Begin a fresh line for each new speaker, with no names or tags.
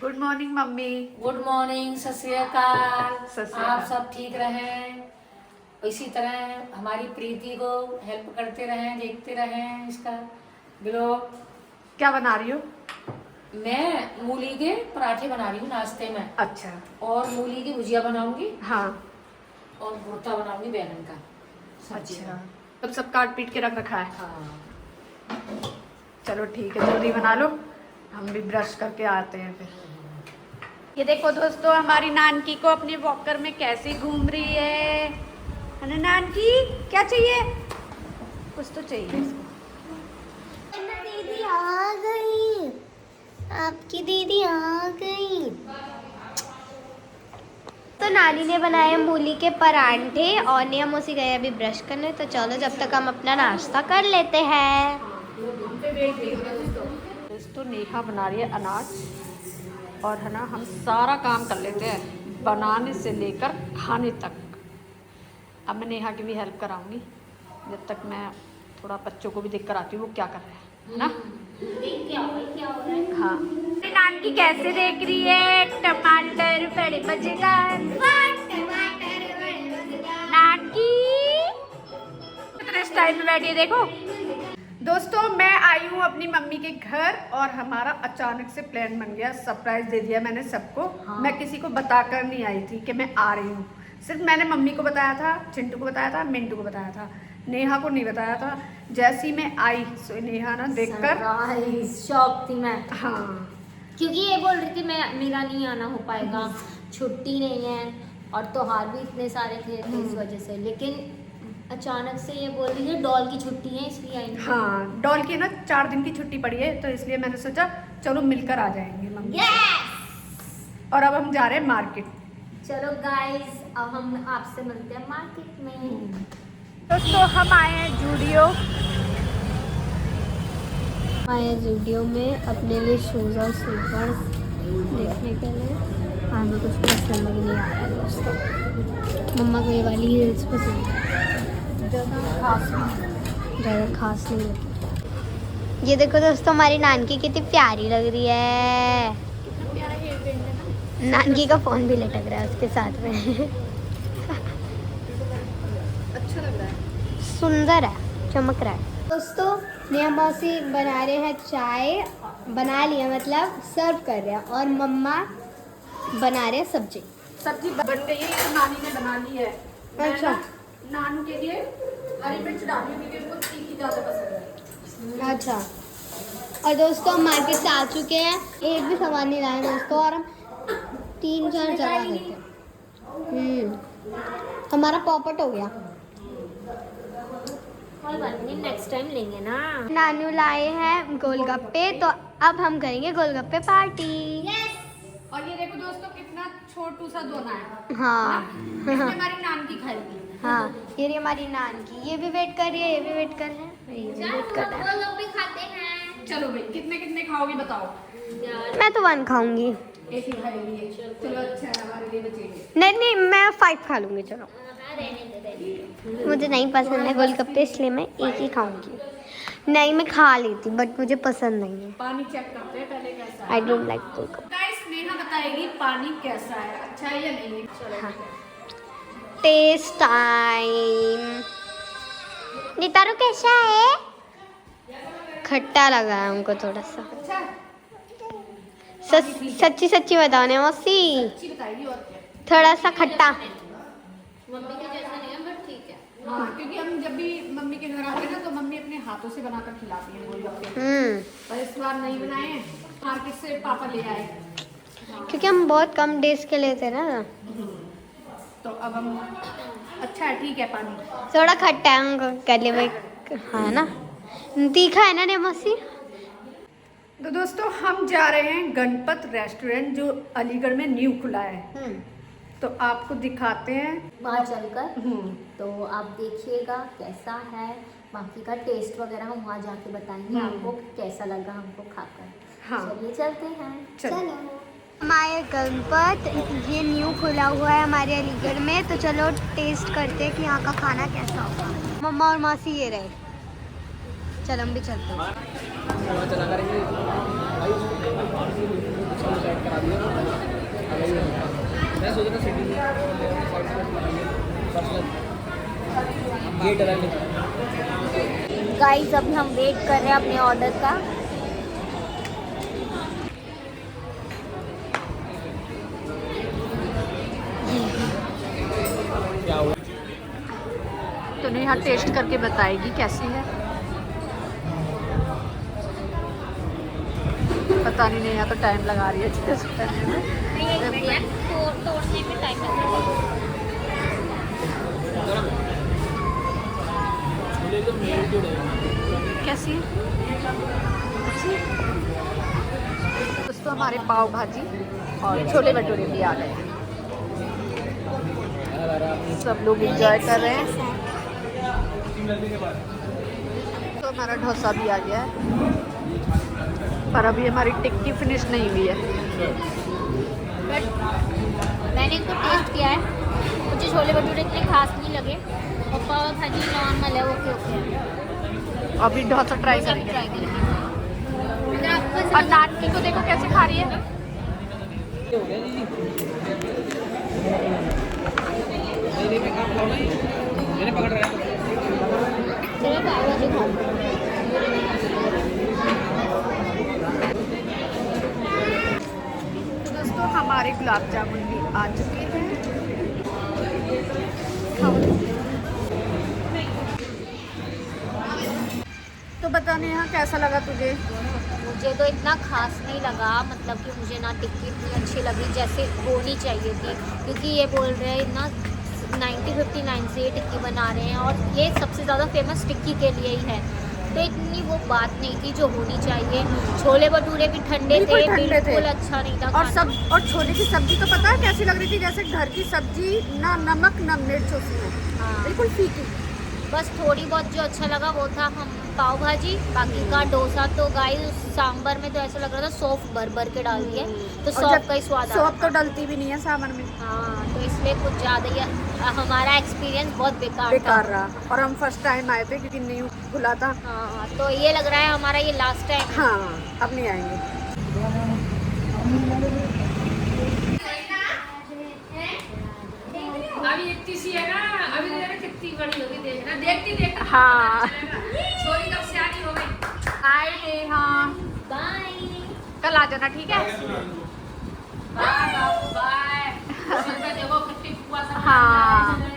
Good morning mummy.
Good morning, सत श्री अकाल।
सत श्री
आप
अकाल।
सब ठीक रहें, इसी तरह हमारी प्रीति को हेल्प करते रहें, देखते रहें इसका ब्लॉग।
क्या बना रही हो?
मैं मूली के पराठे बना रही हूँ नाश्ते में।
अच्छा।
और मूली की भुजिया बनाऊंगी
हाँ।
और भुर्ता बनाऊंगी बैगन का सब्जी
अच्छा,
का।
तब सब काट पीट के रख रखा है।
हाँ,
चलो ठीक है, जल्दी बना लो, हम भी ब्रश करके आते हैं फिर। ये देखो दोस्तों, हमारी नानकी को अपने वॉकर में कैसे घूम रही है ना नानकी? क्या चाहिए? कुछ तो चाहिए इसको।
दीदी आ गई, आपकी दीदी आ गई। तो नानी ने बनाए मूली के परांठे और नियम उसी गए अभी ब्रश करने। तो चलो जब तक हम अपना नाश्ता कर लेते हैं।
दोस्तों नेहा बना रही है अनाज, और है ना हम सारा काम कर लेते हैं बनाने से लेकर खाने तक। अब मैं नेहा की भी हेल्प कराऊंगी, जब तक मैं थोड़ा बच्चों को भी देख कर आती हूँ वो क्या कर रहे हैं, है ना?
क्या हो रहा है?
हाँ। नानकी कैसे देख रही है? टमाटर बड़े मजेदार। नानकी कितने स्टाइल में बैठी है देखो। दोस्तों मैं आई हूँ अपनी मम्मी के घर, और हमारा अचानक से प्लान बन गया, सरप्राइज दे दिया मैंने सबको।
हाँ।
मैं किसी को बताकर नहीं आई थी कि मैं आ रही हूँ, सिर्फ मैंने मम्मी को बताया था, चिंटू को बताया था, मिंटू को बताया था, नेहा को नहीं बताया था। जैसी मैं आई सो नेहा ना देखकर
शौक थी मैं,
हाँ,
क्योंकि ये बोल रही थी मेरा नहीं आना हो पाएगा, छुट्टी नहीं है और त्योहार भी इतने सारे थे तो इस वजह से। लेकिन अचानक से ये बोल रही है डॉल की छुट्टी है इसलिए आई नहीं।
हाँ डॉल की ना 4 दिन की छुट्टी पड़ी है, तो इसलिए मैंने सोचा चलो मिलकर आ जाएंगे मम्मी। और अब हम जा रहे हैं मार्केट।
चलो गाइस, अब हम आपसे मिलते हैं मार्केट में।
दोस्तों हम आए हैं जूडियो।
आए जूडियो में अपने लिए शूज़ और स्लीपर्स देखने के लिए। हमें कुछ पसंद भी नहीं आया दोस्तों। मम्मा को ये वाली हील्स पसंद है, ज़्यादा खास नहीं लगी। ये देखो दोस्तों, हमारी नानकी कितनी प्यारी लग रही है। नानकी का फ़ोन भी लटक रहा है उसके साथ में।
अच्छा लग रहा है,
सुंदर है, चमक रहा है। दोस्तों नियम मौसी बना रहे हैं चाय, बना लिया मतलब सर्व कर रहे हैं, और मम्मा बना रहे हैं सब्जी।
सब्जी बन गई है, तो नानी ने बना ली है। मैं
अच्छा।
ना नान के लिए हरी मिर्च डाली क्योंकि उनको तीखी ज़्यादा पसंद है।
अच्छा, और दोस्तों हम मार्केट से आ चुके हैं, एक भी सामान नहीं लाए दोस्तों, और हम 3-4 जगह गए थे। हमारा पॉपट हो गया। कोई बात नहीं, नेक्स्ट टाइम लेंगे ना। नानू लाए हैं गोलगप्पे, तो अब हम करेंगे गोलगप्पे पार्टी।
और ये देखो दोस्तों कितना छोटू सा दोना है।
हाँ
इसमें हमारी नानकी खाएगी।
हाँ, ये रही हमारी नान की, ये भी वेट कर रही है, ये भी वेट कर रहे हैं, ये भी वेट कर रहा है।
लोग भी खाते हैं।
चलो भाई कितने कितने खाओगी बताओ?
मैं तो 1 खाऊंगी।
एक ही खाएगी। चलो अच्छा है, हमारे लिए बचेंगे।
नहीं नहीं, मैं 5 खा लूंगी। चलो, मुझे नहीं पसंद है गोलगप्पे, इसलिए मैं एक ही खाऊंगी। नहीं, मैं खा लेती बट मुझे पसंद नहीं है।
पानी चेक करते हैं पहले कैसा है।
I don't like golgappe.
Guys Neha बताएगी पानी कैसा है, अच्छा है या नहीं है। चलो
हाँ। Test time. नितारू कैसा है? खट्टा लगा है हमको थोड़ा सा।
अच्छा है?
सच्ची सच्ची बताओ ने मौसी,
अच्छी बताएगी और क्या।
थोड़ा सा खट्टा।
मम्मी के जैसा नहीं है बट ठीक है।
हाँ क्योंकि हम जब भी मम्मी के घर आते हैं ना तो मम्मी अपने हाथों से बनाकर खिलाती है गोलगप्पे। पर इस बार नहीं बनाए हैं, मार्केट से पापा ले आए।
क्योंकि हम बहुत कम डेज के लिए थे ना,
तो अब हम अच्छा है, ठीक है पानी।
थोड़ा खट्टा है हमको गले में, हाँ ना, तीखा है ना ने मौसी।
तो दोस्तों हम जा रहे हैं गणपत रेस्टोरेंट जो अलीगढ़ में न्यू खुला है, तो आपको दिखाते हैं
वहाँ चलकर तो आप देखिएगा कैसा है, बाकी का टेस्ट वगैरह हम वहाँ जाके बताएंगे आपको कैसा लगा हमको खाकर।
हाँ।
चलिए चलते हैं।
चलो।
हमारे गणपत ये न्यू खुला हुआ है हमारे अलीगढ़ में, तो चलो टेस्ट करते हैं कि यहाँ का खाना कैसा होगा। मम्मा और मासी ये रहे, चलो हम भी चलते हैं।
मैं सोच रहा सिटी गेट अराइव
गाइस अभी हम वेट कर रहे हैं अपने ऑर्डर का।
क्या हुआ?
तो नेहा टेस्ट करके बताएगी कैसी है। पता नहीं, नेहा तो टाइम लगा रही है टेस्ट करने में।
तोड़ने में टाइम लगेगा।
कैसी है? अच्छी है? दोस्तों हमारे पाव भाजी और छोले भटूरे भी आ गए हैं। सब लोग एंजॉय कर रहे हैं। तो हमारा डोसा भी आ गया है, पर अभी हमारी टिक्की फिनिश नहीं हुई है।
बट मैंने इनको टेस्ट किया है, मुझे छोले भटूरे इतने खास नहीं लगे और पाव भाजी नॉर्मल है, ओके ओके।
अभी डोसा ट्राई
सब
करेंगे।
ट्राई करेंगे। अगर आपको
और नानकी को देखो कैसे खा रही है।
मैंने पकड़ रहा है।
चलो पाव भाजी खाओ।
तो दोस्तों हमारे गुलाब जामुन भी आ चुके हैं। खाओ। तो बताने यहाँ कैसा लगा तुझे?
मुझे तो इतना खास नहीं लगा, मतलब कि मुझे ना टिक्की इतनी अच्छी लगी जैसे होनी चाहिए थी, क्योंकि ये बोल रहे हैं ना 1959 से ये टिक्की बना रहे हैं और ये सबसे ज़्यादा फेमस टिक्की के लिए ही है, तो इतनी वो बात नहीं थी जो होनी चाहिए। छोले भटूरे भी ठंडे थे, बिल्कुल अच्छा नहीं था
और
खाना।
सब और छोले की सब्जी तो पता है कैसी लग रही थी? जैसे घर की सब्जी, ना नमक ना मिर्च उसमें,
हाँ।
बिल्कुल फीकी।
बस थोड़ी बहुत जो अच्छा लगा वो था हम पाव भाजी, बाकी का डोसा तो गाइस सांभर में तो ऐसा लग रहा था सौंफ भर भर के डाल दिए, तो सौंफ का ही स्वाद आ रहा
सौंफ तो डलती भी नहीं है सामान में।
हाँ, तो इसलिए कुछ ज़्यादा ही हमारा एक्सपीरियंस बहुत बेकार
बेकार
था।
रहा, और हम फर्स्ट टाइम आए थे क्योंकि नहीं खुला था।
हाँ, तो ये लग रहा है हमारा ये लास्ट टाइम है।
हाँ, अब नहीं आएंगे।
अभी इतनी सी है ना, अभी देखना कितनी बड़ी होगी, देखना देखती देखती
हाँ।
छोरी कब सियानी हो गई।
Hi Neha,
bye.
कल आ जाना ठीक है?
Bye bye. देखो कितनी फुआ सब
हाँ।